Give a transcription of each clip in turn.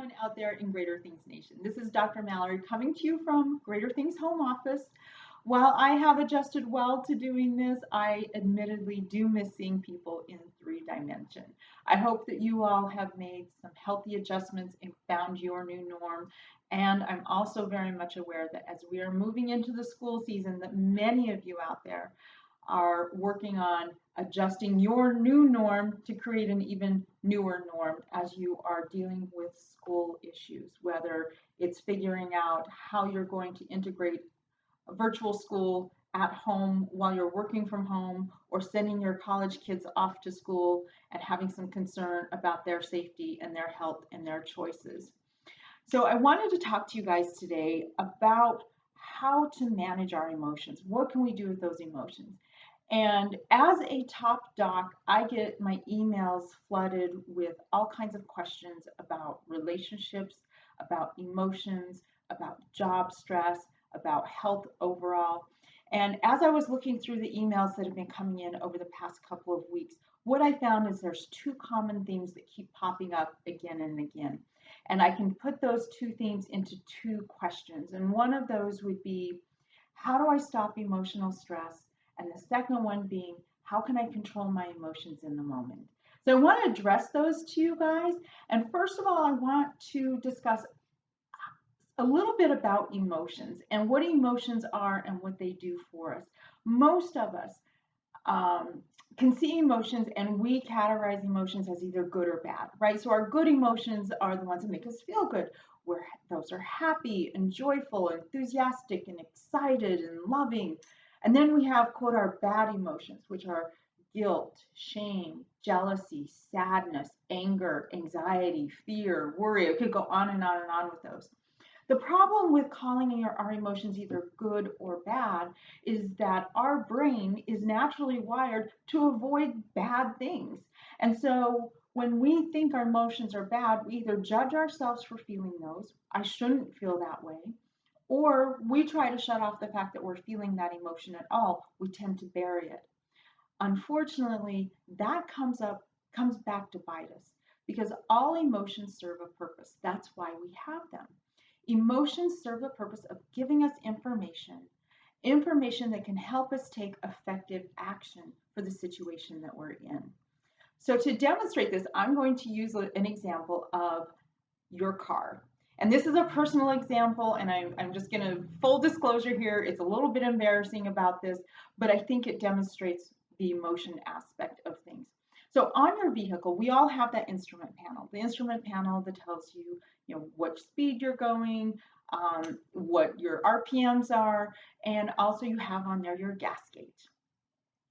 everyone out there in Greater Things Nation. This is Dr. Mallory coming to you from Greater Things Home Office. While I have adjusted well to doing this, I admittedly do miss seeing people in 3 dimension. I hope that you all have made some healthy adjustments and found your new norm. And I'm also very much aware that as we are moving into the school season, that many of you out there are working on adjusting your new norm to create an even newer norm as you are dealing with school issues, whether it's figuring out how you're going to integrate a virtual school at home while you're working from home, or sending your college kids off to school and having some concern about their safety and their health and their choices. So I wanted to talk to you guys today about how to manage our emotions. What can we do with those emotions? And as a top doc, I get my emails flooded with all kinds of questions about relationships, about emotions, about job stress, about health overall. And as I was looking through the emails that have been coming in over the past couple of weeks, what I found is there's 2 common themes that keep popping up again and again. And I can put those 2 themes into 2 questions. And one of those would be, how do I stop emotional stress? And the second one being, how can I control my emotions in the moment? So I want to address those to you guys. And first of all, I want to discuss a little bit about emotions and what emotions are and what they do for us. Most of us can see emotions, and we categorize emotions as either good or bad, right? So our good emotions are the ones that make us feel good. Where those are happy and joyful, enthusiastic and excited and loving. And then we have, quote, our bad emotions, which are guilt, shame, jealousy, sadness, anger, anxiety, fear, worry. I could go on and on and on with those. The problem with calling our emotions either good or bad is that our brain is naturally wired to avoid bad things. And so when we think our emotions are bad, we either judge ourselves for feeling those, I shouldn't feel that way, or we try to shut off the fact that we're feeling that emotion at all. We tend to bury it. Unfortunately, that comes back to bite us, because all emotions serve a purpose. That's why we have them. Emotions serve the purpose of giving us information that can help us take effective action for the situation that we're in. So to demonstrate this, I'm going to use an example of your car. And this is a personal example, and I'm just going to, full disclosure here, it's a little bit embarrassing about this, but I think it demonstrates the emotion aspect of things. So on your vehicle, we all have that instrument panel. The instrument panel that tells you, what speed you're going, what your RPMs are, and also you have on there your gas gauge.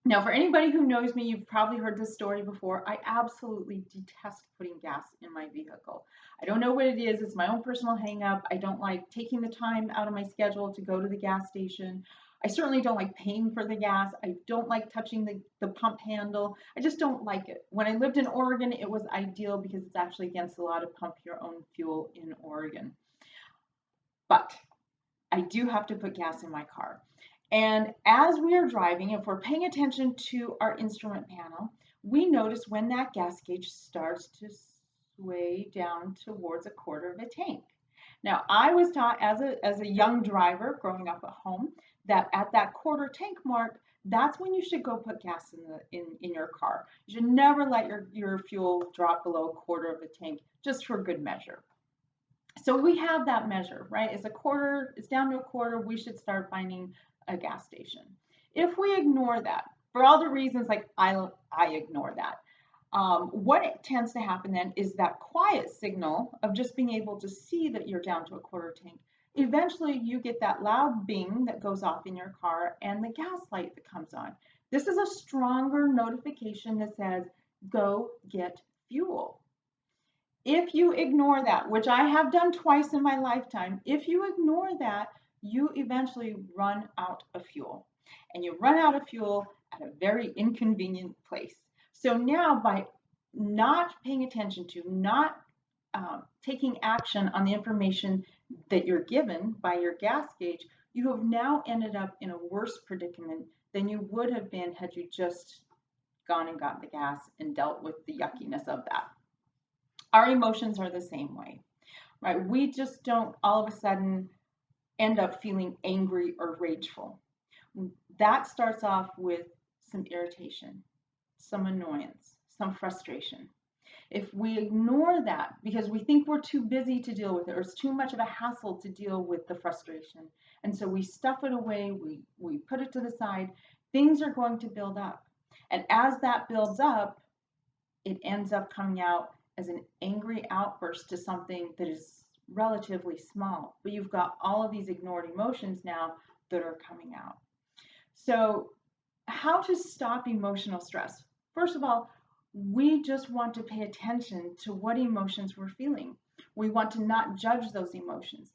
Now, for anybody who knows me, you've probably heard this story before. I absolutely detest putting gas in my vehicle. I don't know what it is. It's my own personal hang up. I don't like taking the time out of my schedule to go to the gas station. I certainly don't like paying for the gas. I don't like touching the pump handle. I just don't like it. When I lived in Oregon, it was ideal because it's actually against the law to pump your own fuel in Oregon. But I do have to put gas in my car. And as we are driving, if we're paying attention to our instrument panel, we notice when that gas gauge starts to sway down towards a quarter of a tank. Now, I was taught as a young driver growing up at home that at that quarter tank mark, that's when you should go put gas in your car. You should never let your fuel drop below a quarter of a tank, just for good measure. So we have that measure, right? It's down to a quarter, we should start finding a gas station. If we ignore that, for all the reasons like I ignore that, what tends to happen then is that quiet signal of just being able to see that you're down to a quarter tank. Eventually you get that loud bing that goes off in your car and the gas light that comes on. This is a stronger notification that says, go get fuel. If you ignore that, which I have done twice in my lifetime, if you ignore that, you eventually run out of fuel. And you run out of fuel at a very inconvenient place. So now, by not paying attention to, not taking action on the information that you're given by your gas gauge, you have now ended up in a worse predicament than you would have been had you just gone and got the gas and dealt with the yuckiness of that. Our emotions are the same way. right? We just don't all of a sudden end up feeling angry or rageful. That starts off with some irritation, some annoyance, some frustration. If we ignore that because we think we're too busy to deal with it, or it's too much of a hassle to deal with the frustration, and so we stuff it away, we put it to the side, things are going to build up. And as that builds up, it ends up coming out as an angry outburst to something that is relatively small. But you've got all of these ignored emotions now that are coming out. So, how to stop emotional stress? First of all, we just want to pay attention to what emotions we're feeling. We want to not judge those emotions.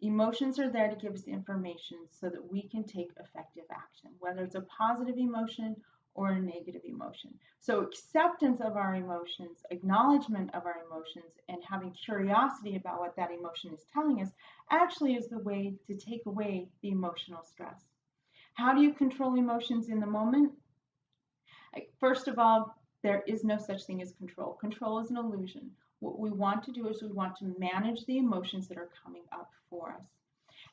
Emotions are there to give us information so that we can take effective action, whether it's a positive emotion or a negative emotion. So, acceptance of our emotions, acknowledgement of our emotions, and having curiosity about what that emotion is telling us actually is the way to take away the emotional stress. How do you control emotions in the moment? First of all, there is no such thing as control. Control is an illusion. What we want to do is we want to manage the emotions that are coming up for us.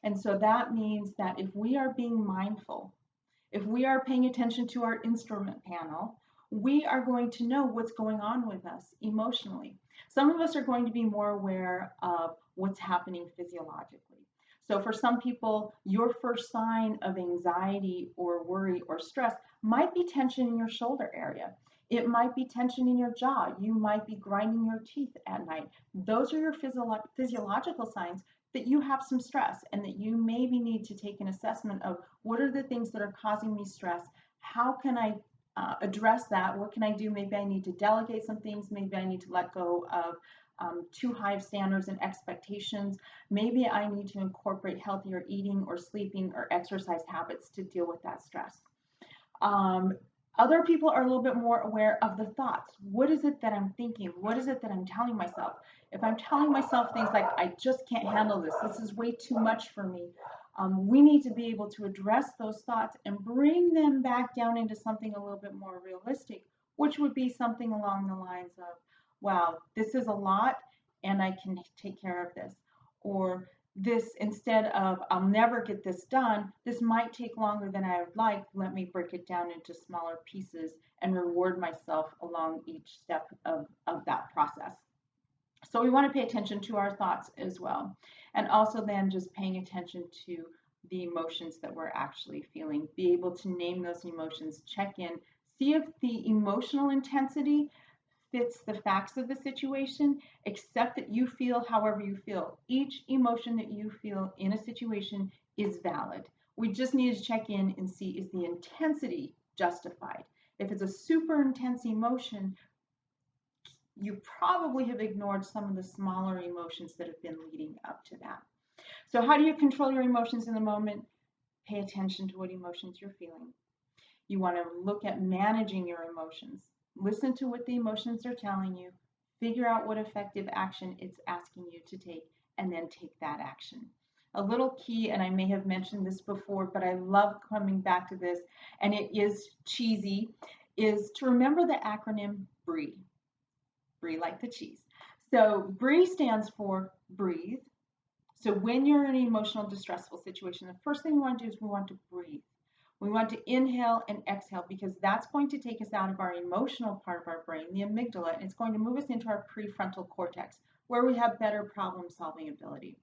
And so that means that if we are being mindful, if we are paying attention to our instrument panel, we are going to know what's going on with us emotionally. Some of us are going to be more aware of what's happening physiologically. So, for some people, your first sign of anxiety or worry or stress might be tension in your shoulder area. It might be tension in your jaw. You might be grinding your teeth at night. Those are your physiological signs that you have some stress and that you maybe need to take an assessment of what are the things that are causing me stress? How can I address that? What can I do? Maybe I need to delegate some things. Maybe I need to let go of too high of standards and expectations. Maybe I need to incorporate healthier eating or sleeping or exercise habits to deal with that stress. Um, Other people are a little bit more aware of the thoughts. What is it that I'm thinking? What is it that I'm telling myself? If I'm telling myself things like, I just can't handle this is way too much for me, we need to be able to address those thoughts and bring them back down into something a little bit more realistic, which would be something along the lines of, wow, this is a lot and I can take care of this. Or this, instead of I'll never get this done, this might take longer than I would like. Let me break it down into smaller pieces and reward myself along each step of that process. So we want to pay attention to our thoughts as well. And also then just paying attention to the emotions that we're actually feeling. Be able to name those emotions, check in, see if the emotional intensity fits the facts of the situation, accept that you feel however you feel. Each emotion that you feel in a situation is valid. We just need to check in and see, is the intensity justified? If it's a super intense emotion, you probably have ignored some of the smaller emotions that have been leading up to that. So, how do you control your emotions in the moment? Pay attention to what emotions you're feeling. You want to look at managing your emotions. Listen to what the emotions are telling you, figure out what effective action it's asking you to take, and then take that action. A little key, and I may have mentioned this before, but I love coming back to this, and it is cheesy, is to remember the acronym BREE. Brie like the cheese. So Brie stands for breathe. So when you're in an emotional distressful situation, the first thing we want to do is we want to breathe. We want to inhale and exhale because that's going to take us out of our emotional part of our brain, the amygdala, and it's going to move us into our prefrontal cortex where we have better problem solving ability.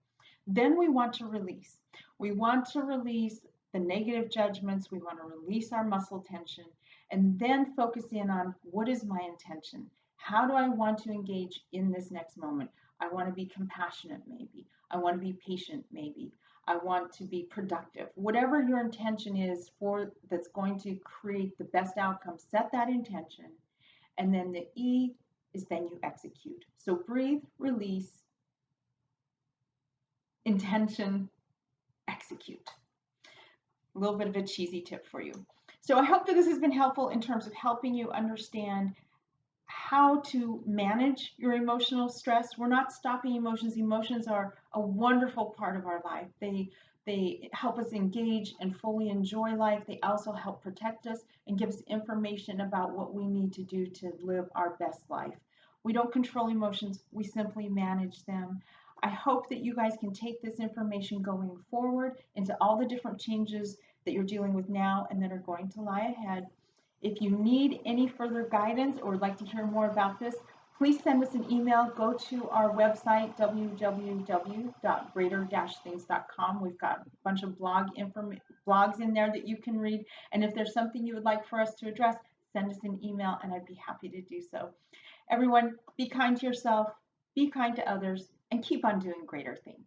Then we want to release. We want to release the negative judgments. We want to release our muscle tension and then focus in on what is my intention? How do I want to engage in this next moment? I want to be compassionate, maybe. I want to be patient, maybe. I want to be productive. Whatever your intention is for that's going to create the best outcome, set that intention. And then the E is then you execute. So breathe, release, intention, execute. A little bit of a cheesy tip for you. So I hope that this has been helpful in terms of helping you understand how to manage your emotional stress. We're not stopping emotions. Emotions are a wonderful part of our life. They help us engage and fully enjoy life. They also help protect us and give us information about what we need to do to live our best life. We don't control emotions. We simply manage them. I hope that you guys can take this information going forward into all the different changes that you're dealing with now and that are going to lie ahead. If you need any further guidance or would like to hear more about this, please send us an email. Go to our website, www.greater-things.com. We've got a bunch of blogs in there that you can read. And if there's something you would like for us to address, send us an email and I'd be happy to do so. Everyone, be kind to yourself, be kind to others, and keep on doing greater things.